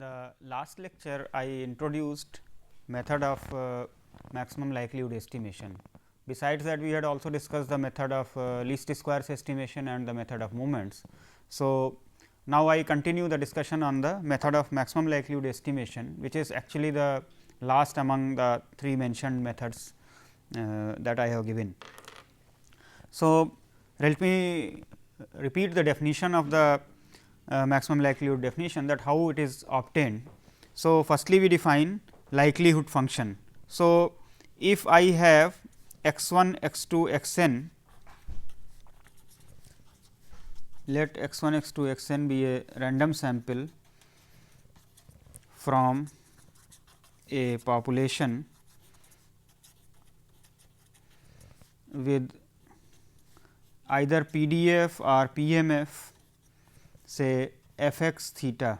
the last lecture, I introduced method of maximum likelihood estimation. Besides that, we had also discussed the method of least squares estimation and the method of movements. So, now I continue the discussion on the method of maximum likelihood estimation, which is actually the last among the three mentioned methods that I have given. So, let me repeat the definition of the maximum likelihood definition, that how it is obtained. So, firstly we define likelihood function. So, if I have x 1, x 2, x n, let x 1, x 2, x n be a random sample from a population with either PDF or PMF, say f x theta.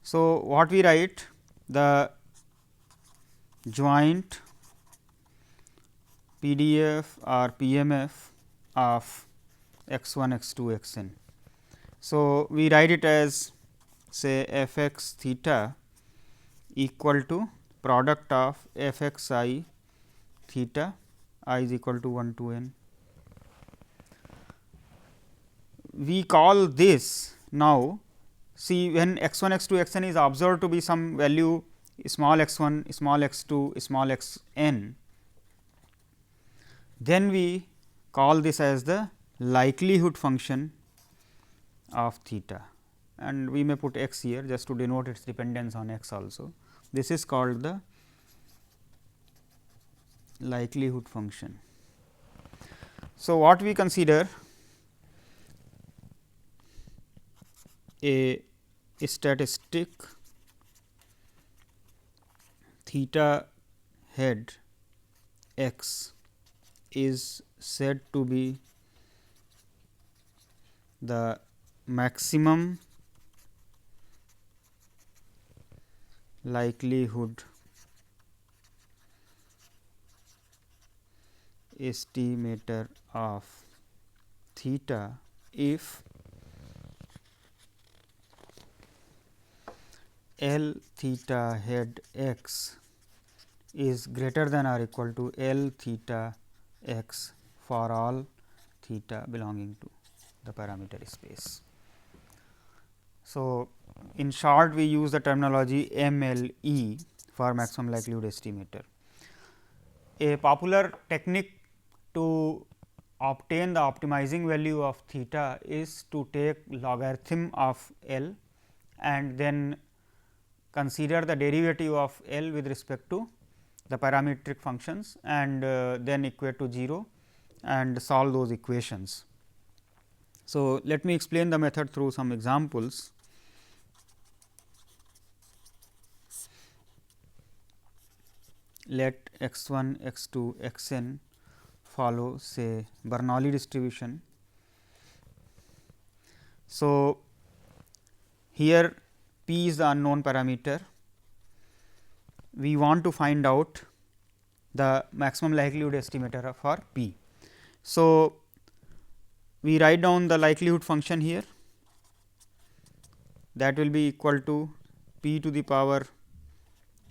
So, what we write, the joint PDF or PMF of x 1, x 2, x n. So, we write it as say f x theta equal to product of f x I theta I is equal to 1 to n. We call this now, see, when x 1, x 2, x n is observed to be some value small x 1, small x 2, small x n, then we call this as the likelihood function of theta, and we may put x here just to denote its dependence on x also. This is called the likelihood function. So, what we consider a statistic theta head x is said to be the maximum likelihood estimator of theta if L theta head x is greater than or equal to L theta x for all theta belonging to the parameter space. So, in short, we use the terminology MLE for maximum likelihood estimator. A popular technique to obtain the optimizing value of theta is to take logarithm of L and then consider the derivative of L with respect to the parametric functions and then equate to 0 and solve those equations. So, let me explain the method through some examples. Let x 1, x 2, x n follow say Bernoulli distribution. So, here p is the unknown parameter. We want to find out the maximum likelihood estimator for p. So, we write down the likelihood function here, that will be equal to p to the power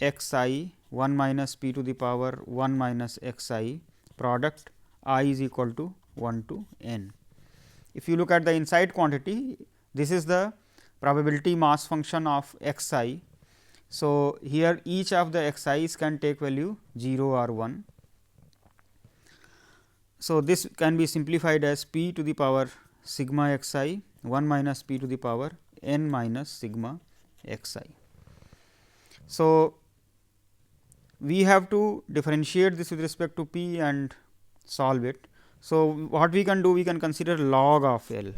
x I 1 minus p to the power 1 minus x I product I is equal to 1 to n. If you look at the inside quantity, this is the probability mass function of x I. So, here each of the x i's can take value 0 or 1. So, this can be simplified as p to the power sigma x I 1 minus p to the power n minus sigma x I. So, we have to differentiate this with respect to p and solve it. So, what we can do, we can consider log of L,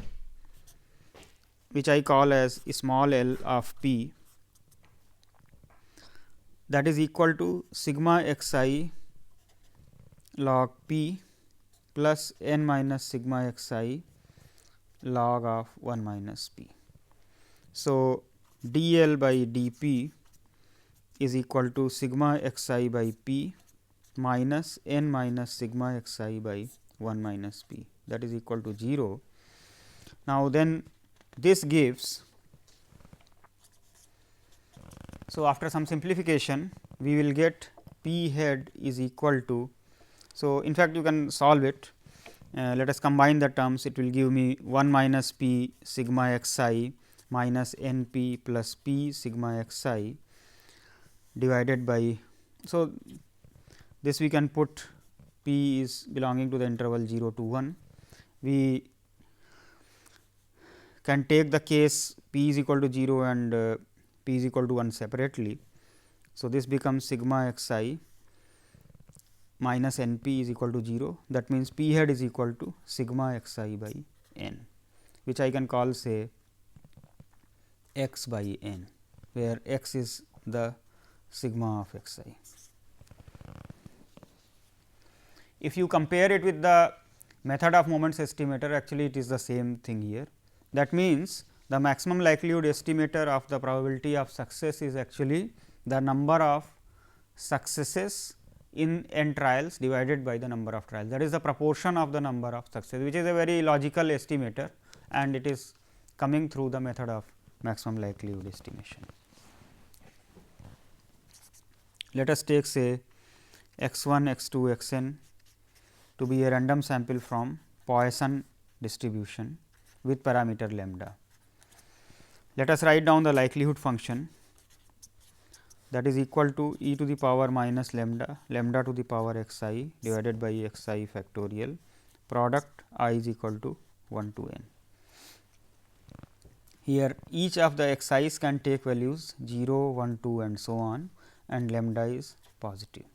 which I call as small l of p, that is equal to sigma x I log p plus n minus sigma x I log of 1 minus p. So, d L by d p is equal to sigma x I by p minus n minus sigma x I by 1 minus p, that is equal to 0. Now, then this gives, so after some simplification we will get P head is equal to, so in fact you can solve it. Let us combine the terms, it will give me 1 minus P sigma x I minus n P plus P sigma x I divided by, so this we can put P is belonging to the interval 0 to 1. We can take the case P is equal to 0 and P is equal to 1 separately. So, this becomes sigma x I minus n P is equal to 0, that means P head is equal to sigma x I by n, which I can call say x by n, where x is the sigma of x I. If you compare it with the method of moments estimator, actually it is the same thing here. That means, the maximum likelihood estimator of the probability of success is actually the number of successes in n trials divided by the number of trials, that is the proportion of the number of success, which is a very logical estimator and it is coming through the method of maximum likelihood estimation. Let us take say x 1, x 2, x n to be a random sample from Poisson distribution with parameter lambda. Let us write down the likelihood function, that is equal to e to the power minus lambda, lambda to the power x I divided by x I factorial, product I is equal to 1 to n. Here each of the x i's can take values 0, 1, 2 and so on, and lambda is positive.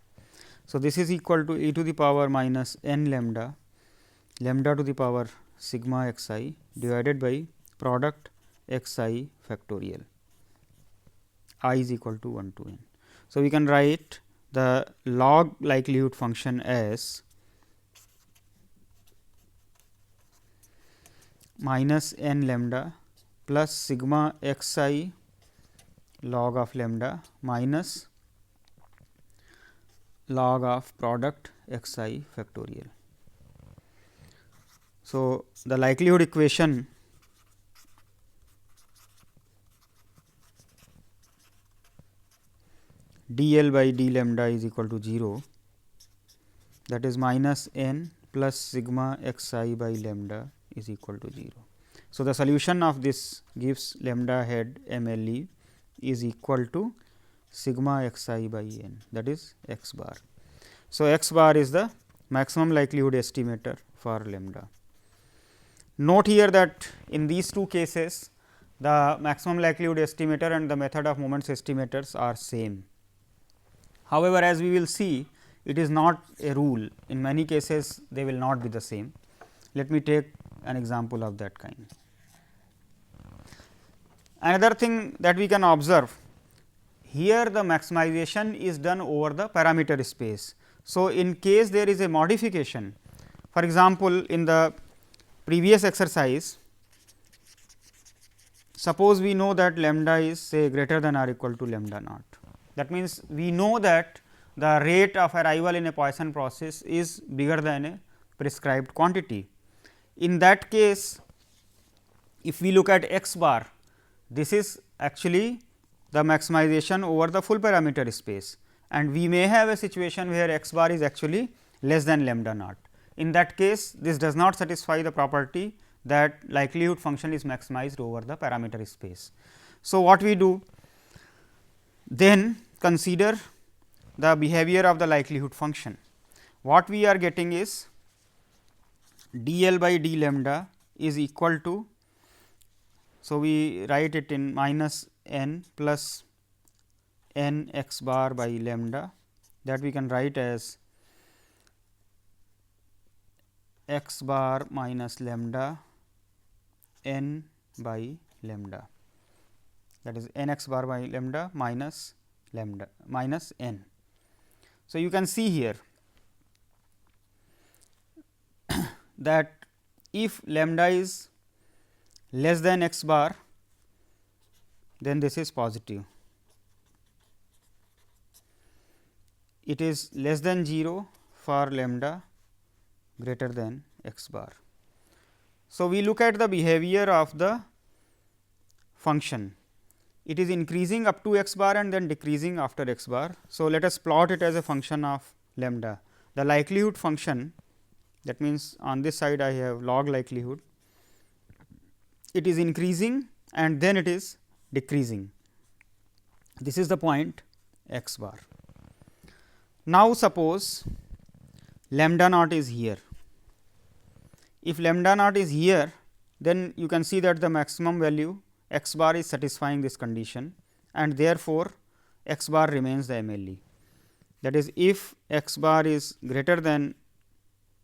So, this is equal to e to the power minus n lambda, lambda to the power sigma x I divided by product x I factorial, I is equal to 1 to n. So, we can write the log likelihood function as minus n lambda plus sigma x I log of lambda minus log of product x I factorial. So, the likelihood equation d L by d lambda is equal to 0, that is minus n plus sigma x I by lambda is equal to 0. So, the solution of this gives lambda head m L E is equal to sigma x I by n, that is x bar. So, x bar is the maximum likelihood estimator for lambda. Note here that in these two cases the maximum likelihood estimator and the method of moments estimators are same. However, as we will see, it is not a rule, in many cases they will not be the same. Let me take an example of that kind. Another thing that we can observe, here the maximization is done over the parameter space. So, in case there is a modification, for example, in the previous exercise, suppose we know that lambda is say greater than or equal to lambda naught. That means, we know that the rate of arrival in a Poisson process is bigger than a prescribed quantity. In that case, if we look at x bar, this is actually the maximization over the full parameter space, and we may have a situation where x bar is actually less than lambda naught. In that case, this does not satisfy the property that likelihood function is maximized over the parameter space. So, what we do? Then consider the behavior of the likelihood function. What we are getting is d L by d lambda is equal to, so we write it in minus n plus n x bar by lambda, that we can write as x bar minus lambda n by lambda, that is n x bar by lambda minus n. So, you can see here that if lambda is less than x bar, then this is positive. It is less than 0 for lambda greater than x bar. So, we look at the behavior of the function. It is increasing up to x bar and then decreasing after x bar. So, let us plot it as a function of lambda. The likelihood function, that means, on this side I have log likelihood, it is increasing and then it is decreasing. This is the point x bar. Now, suppose lambda naught is here. If lambda naught is here, then you can see that the maximum value x bar is satisfying this condition, and therefore, x bar remains the MLE. That is, if x bar is greater than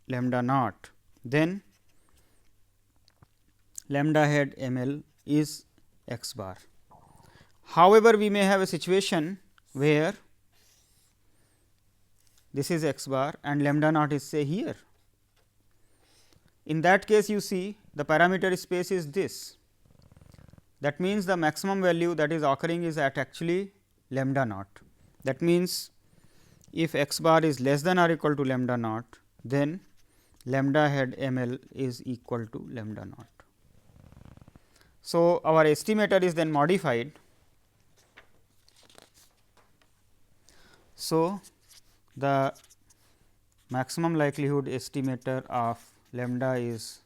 lambda naught, then lambda hat ML is x bar. However, we may have a situation where this is x bar and lambda naught is say here. In that case, you see the parameter space is this. That means, the maximum value that is occurring is at actually lambda naught. That means, if x bar is less than or equal to lambda naught, then lambda hat ML is equal to lambda naught. So, our estimator is then modified. So, the maximum likelihood estimator of lambda is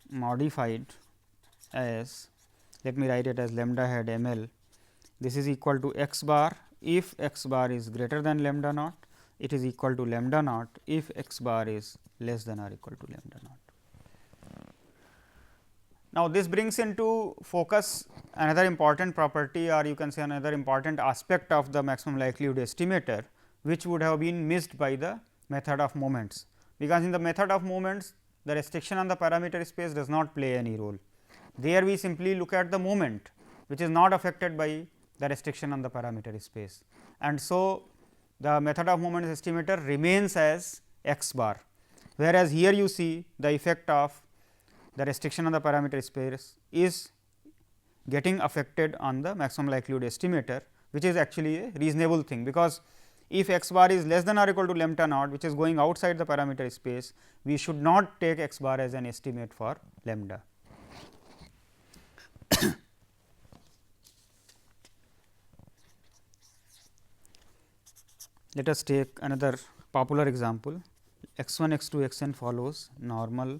modified as, let me write it as lambda hat ML. This is equal to x bar if x bar is greater than lambda naught, it is equal to lambda naught if x bar is less than or equal to lambda naught. Now, this brings into focus another important property, or you can say another important aspect of the maximum likelihood estimator, which would have been missed by the method of moments, because in the method of moments the restriction on the parameter space does not play any role. There we simply look at the moment which is not affected by the restriction on the parameter space, and so the method of moments estimator remains as x bar, whereas here you see the effect of the restriction on the parameter space is getting affected on the maximum likelihood estimator, which is actually a reasonable thing, because if x bar is less than or equal to lambda naught, which is going outside the parameter space, we should not take x bar as an estimate for lambda. Let us take another popular example. X 1, x 2, x n follows normal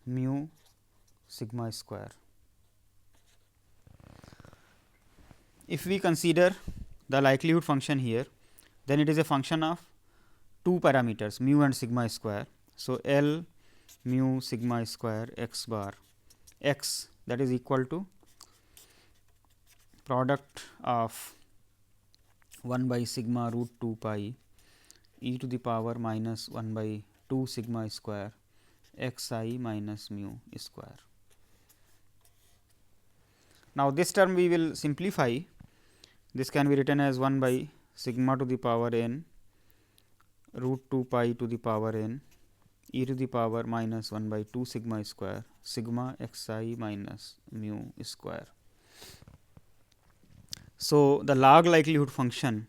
mu sigma square. If we consider the likelihood function here, then it is a function of two parameters mu and sigma square. So, L mu sigma square x bar x, that is equal to product of 1 by sigma root 2 pi e to the power minus 1 by 2 sigma square x I minus mu square. Now, this term we will simplify. This can be written as 1 by sigma to the power n root 2 pi to the power n e to the power minus 1 by 2 sigma square sigma x I minus mu square. So, the log likelihood function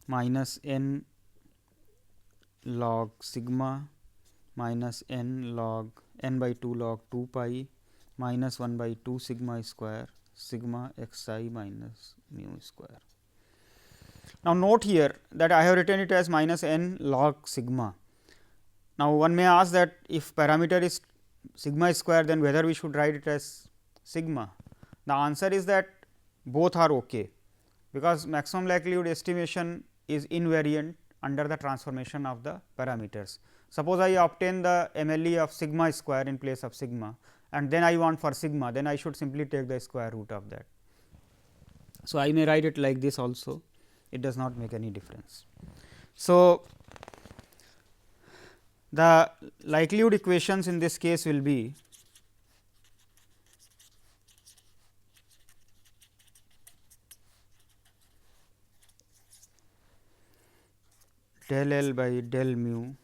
minus n log sigma minus n log n by 2 log 2 pi minus 1 by 2 sigma square sigma x I minus mu square. Now, note here that I have written it as minus n log sigma. Now, one may ask that if parameter is sigma square, then whether we should write it as sigma. The answer is that both are okay, because maximum likelihood estimation is invariant under the transformation of the parameters. Suppose I obtain the MLE of sigma square in place of sigma, and then I want for sigma, then I should simply take the square root of that. So, I may write it like this also, it does not make any difference. So, the likelihood equations in this case will be del L by del mu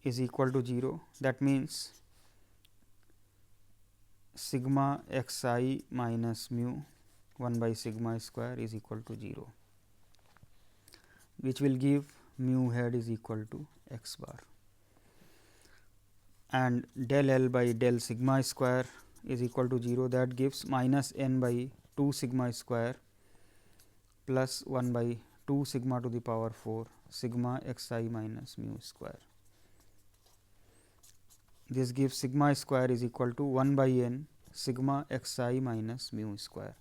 is equal to 0. That means, sigma x I minus mu 1 by sigma square is equal to 0, which will give mu head is equal to x bar, and del L by del sigma square is equal to 0, that gives minus n by 2 sigma square plus 1 by 2 sigma to the power 4 sigma x I minus mu square. This gives sigma square is equal to 1 by n sigma x I minus mu square.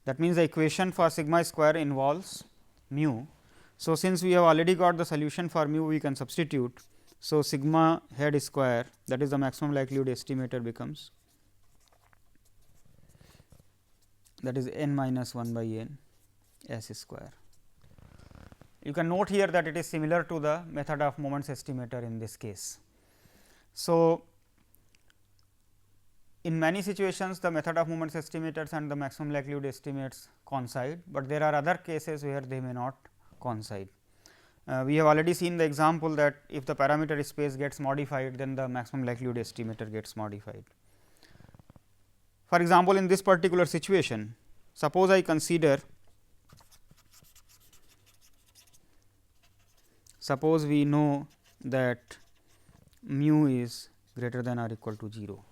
That means, the equation for sigma square involves mu. So, since we have already got the solution for mu, we can substitute. So, sigma head square, that is the maximum likelihood estimator, becomes, that is n minus 1 by n s square. You can note here that it is similar to the method of moments estimator in this case. So, in many situations the method of moments estimators and the maximum likelihood estimates coincide, but there are other cases where they may not coincide. We have already seen the example that if the parameter space gets modified, then the maximum likelihood estimator gets modified. For example, in this particular situation, suppose I consider, suppose we know that mu is greater than or equal to 0.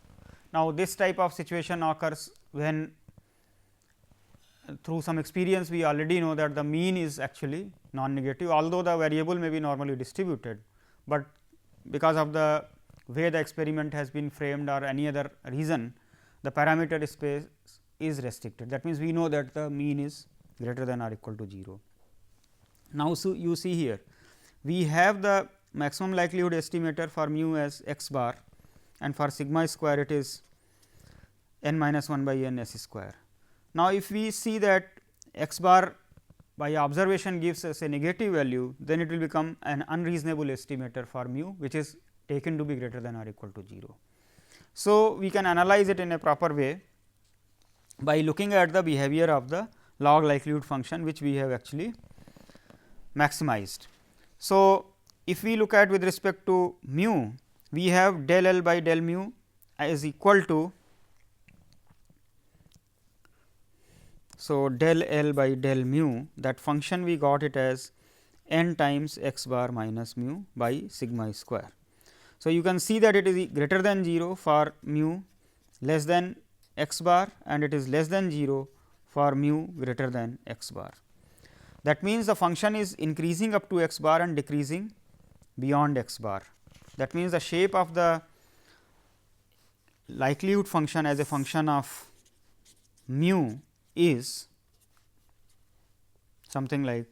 Now, this type of situation occurs when through some experience we already know that the mean is actually non-negative, although the variable may be normally distributed, but because of the way the experiment has been framed or any other reason, the parameter space is restricted. That means, we know that the mean is greater than or equal to 0. Now, so you see here we have the maximum likelihood estimator for mu as x bar, and for sigma square it is n minus 1 by n s square. Now, if we see that x bar by observation gives us a negative value, then it will become an unreasonable estimator for mu, which is taken to be greater than or equal to 0. So, we can analyze it in a proper way by looking at the behavior of the log likelihood function, which we have actually maximized. So, if we look at with respect to mu, we have del L by del mu is equal to, so del L by del mu, that function we got it as n times x bar minus mu by sigma square. So, you can see that it is greater than 0 for mu less than x bar, and it is less than 0 for mu greater than x bar. That means, the function is increasing up to x bar and decreasing beyond x bar. That means, the shape of the likelihood function as a function of mu is something like,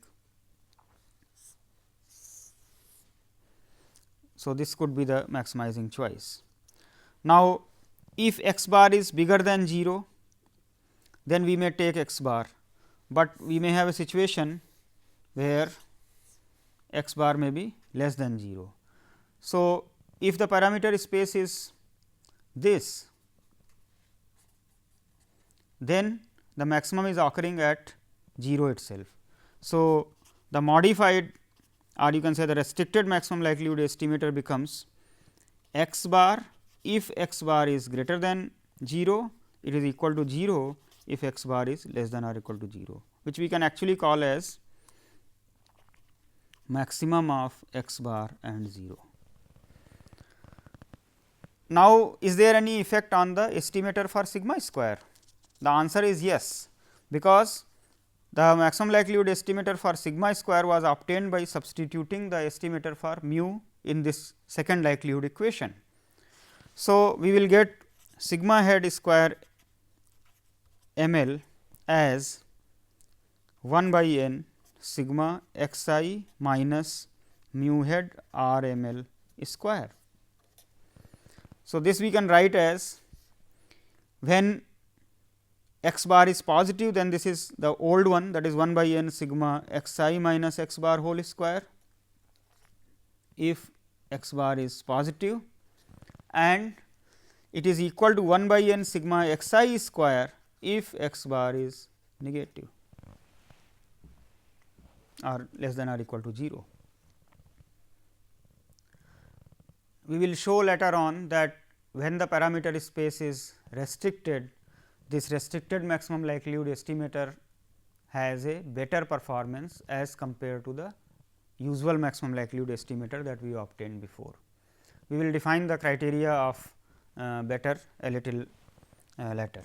so this could be the maximizing choice. Now, if x bar is bigger than 0, then we may take x bar, but we may have a situation where x bar may be less than 0. So, if the parameter space is this, then the maximum is occurring at 0 itself. So, the modified, or you can say the restricted maximum likelihood estimator becomes x bar if x bar is greater than 0, it is equal to 0 if x bar is less than or equal to 0, which we can actually call as maximum of x bar and 0. Now, is there any effect on the estimator for sigma square? The answer is yes, because the maximum likelihood estimator for sigma square was obtained by substituting the estimator for mu in this second likelihood equation. So, we will get sigma head square m l as 1 by n sigma x I minus mu head r m l square. So, this we can write as, when x bar is positive, then this is the old one, that is 1 by n sigma x I minus x bar whole square, if x bar is positive, and it is equal to 1 by n sigma x I square if x bar is negative or less than or equal to 0. We will show later on that when the parameter space is restricted, this restricted maximum likelihood estimator has a better performance as compared to the usual maximum likelihood estimator that we obtained before. We will define the criteria of better a little later.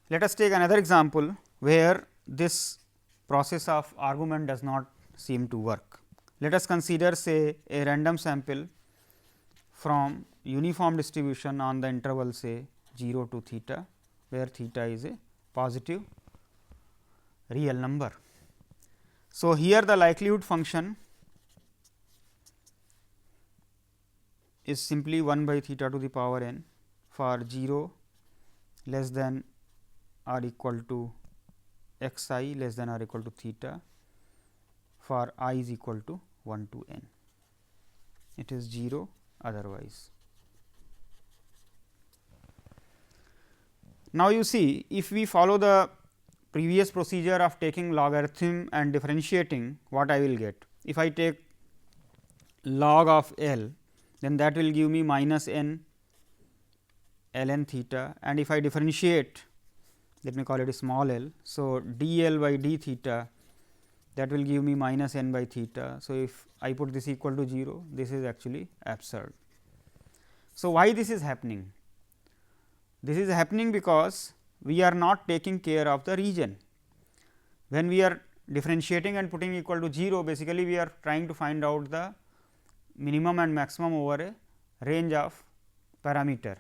Let us take another example where this process of argument does not seem to work. Let us consider say a random sample from uniform distribution on the interval say 0 to theta, where theta is a positive real number. So, here the likelihood function is simply 1 by theta to the power n for 0 less than or equal to x I less than or equal to theta for I is equal to 1 to n. It is 0 otherwise. Now, you see if we follow the previous procedure of taking logarithm and differentiating, what I will get? If I take log of L, then that will give me minus n ln theta, and if I differentiate, let me call it a small l. So, d L by d theta, that will give me minus n by theta. So, if I put this equal to 0, this is actually absurd. So, why this is happening? This is happening because we are not taking care of the region. When we are differentiating and putting equal to 0, basically we are trying to find out the minimum and maximum over a range of parameter.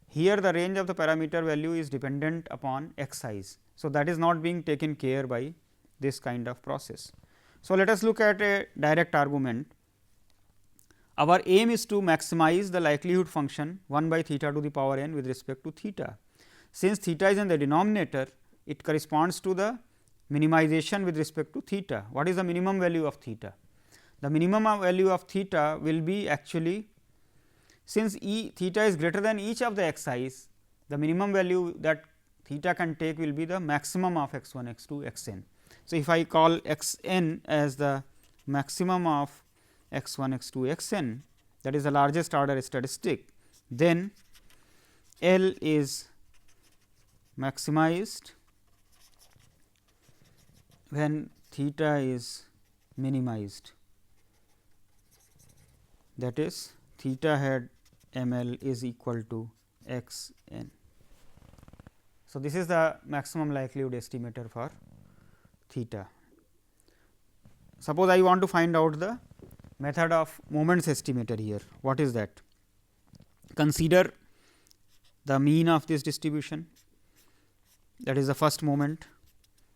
Here the range of the parameter value is dependent upon x size. So, that is not being taken care by this kind of process. So, let us look at a direct argument. Our aim is to maximize the likelihood function 1 by theta to the power n with respect to theta. Since theta is in the denominator, it corresponds to the minimization with respect to theta. What is the minimum value of theta? The minimum value of theta will be actually, since theta is greater than each of the x i's, the minimum value that theta can take will be the maximum of x 1, x 2, x n. So, if I call x n as the maximum of x 1, x 2, x n, that is the largest order statistic, then L is maximized when theta is minimized, that is theta hat m L is equal to x n. So, this is the maximum likelihood estimator for theta. Suppose I want to find out the method of moments estimator here. What is that? Consider the mean of this distribution, that is the first moment,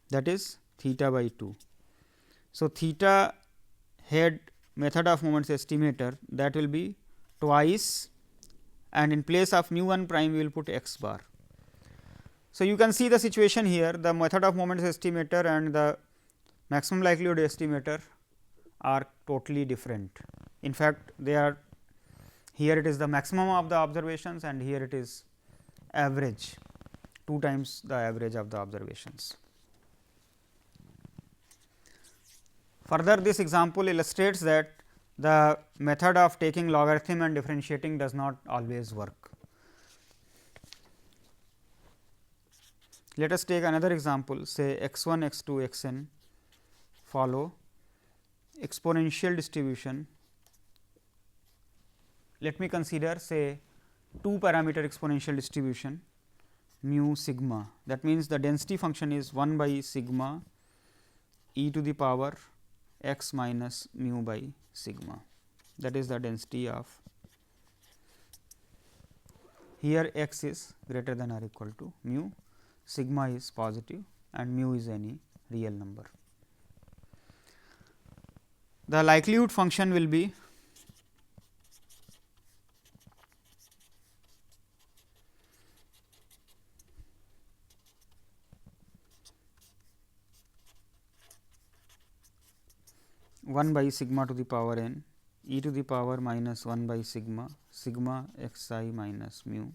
that is theta by 2. So, theta head method of moments estimator, that will be twice, and in place of mu 1 prime we will put x bar. So, you can see the situation here, the method of moments estimator and the maximum likelihood estimator are totally different. In fact, they are, here it is the maximum of the observations and here it is average, 2 times the average of the observations. Further, this example illustrates that the method of taking logarithm and differentiating does not always work. Let us take another example, say x 1, x 2, x n follow exponential distribution. Let me consider say 2 parameter exponential distribution mu sigma, that means the density function is 1 by sigma e to the power x minus mu by sigma, that is the density of, here x is greater than or equal to mu, sigma is positive and mu is any real number. The likelihood function will be one by sigma to the power n e to the power minus 1 by sigma, sigma x I minus mu,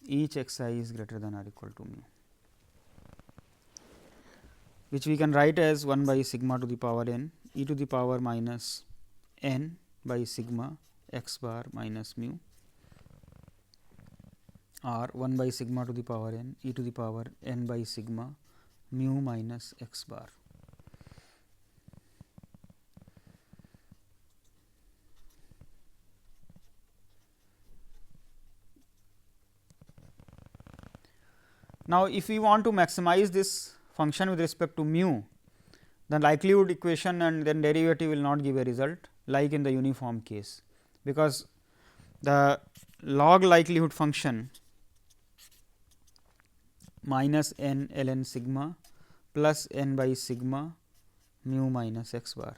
each x I is greater than or equal to mu, which we can write as 1 by sigma to the power n e to the power minus n by sigma x bar minus mu are 1 by sigma to the power n e to the power n by sigma mu minus x bar. Now, if we want to maximize this function with respect to mu, the likelihood equation and then derivative will not give a result like in the uniform case, because the log likelihood function minus n ln sigma plus n by sigma mu minus x bar.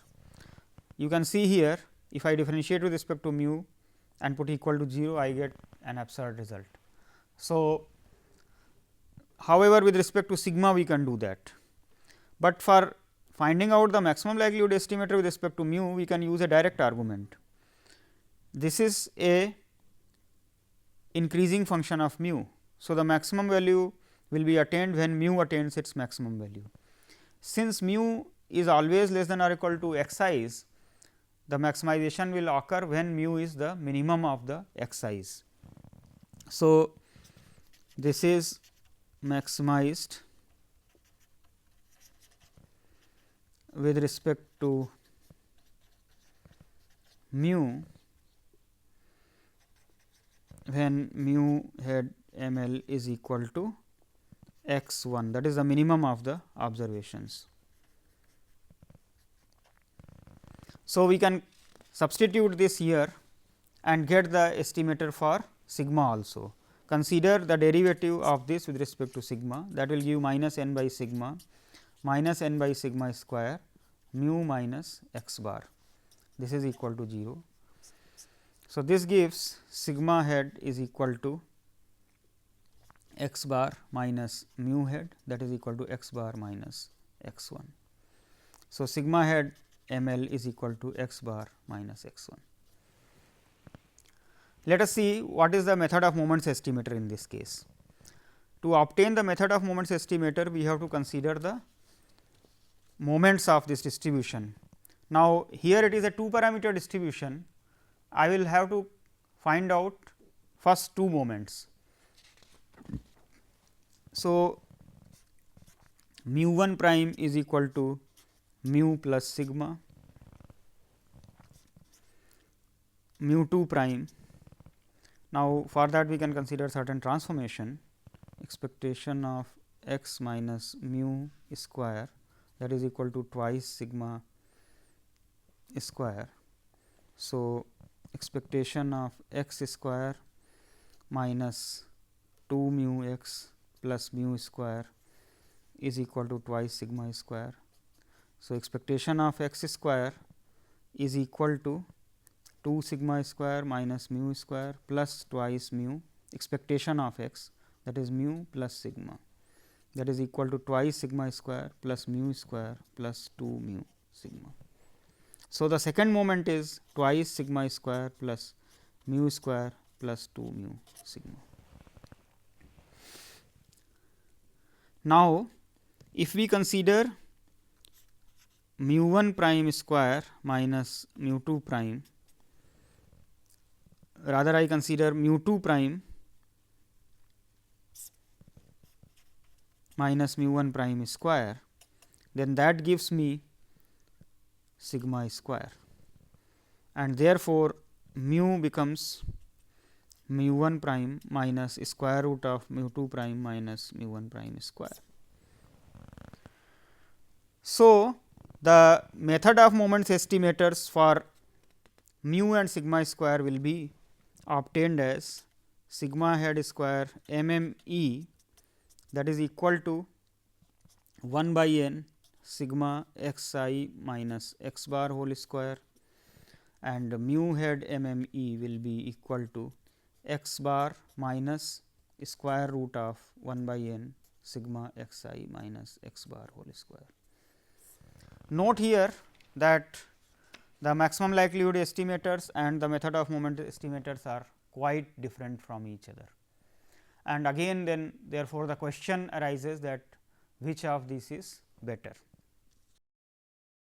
You can see here, if I differentiate with respect to mu and put equal to 0, I get an absurd result. So, however, with respect to sigma we can do that, but for finding out the maximum likelihood estimator with respect to mu, we can use a direct argument. This is a increasing function of mu. So, the maximum value will be attained when mu attains its maximum value. Since mu is always less than or equal to x size, the maximization will occur when mu is the minimum of the x size. So, this is maximized with respect to mu when mu head m l is equal to x 1, that is the minimum of the observations. So, we can substitute this here and get the estimator for sigma also. Consider the derivative of this with respect to sigma, that will give minus n by sigma minus n by sigma square mu minus x bar, this is equal to 0. So, this gives sigma head is equal to x bar minus mu head, that is equal to x bar minus x 1. So, sigma head m l is equal to x bar minus x 1. Let us see what is the method of moments estimator in this case. To obtain the method of moments estimator, we have to consider the moments of this distribution. Now, here it is a 2 parameter distribution. I will have to find out first 2 moments. So, mu 1 prime is equal to mu plus sigma, mu 2 prime. Now, for that we can consider certain transformation, expectation of x minus mu square, that is equal to twice sigma square. So, expectation of x square minus 2 mu x plus mu square is equal to twice sigma square. So, expectation of x square is equal to 2 sigma square minus mu square plus twice mu expectation of x, that is mu plus sigma, that is equal to twice sigma square plus mu square plus 2 mu sigma. So, the second moment is twice sigma square plus mu square plus 2 mu sigma. Now, if we consider mu 1 prime square minus mu 2 prime, rather I consider mu 2 prime minus mu 1 prime square, then that gives me sigma square, and therefore, mu becomes mu 1 prime minus square root of mu 2 prime minus mu 1 prime square. So, the method of moments estimators for mu and sigma square will be obtained as sigma head square MME, that is equal to 1 by n sigma x I minus x bar whole square, and mu head MME will be equal to x bar minus square root of 1 by n sigma x I minus x bar whole square. Note here that the maximum likelihood estimators and the method of moment estimators are quite different from each other, and again then therefore, the question arises that which of these is better.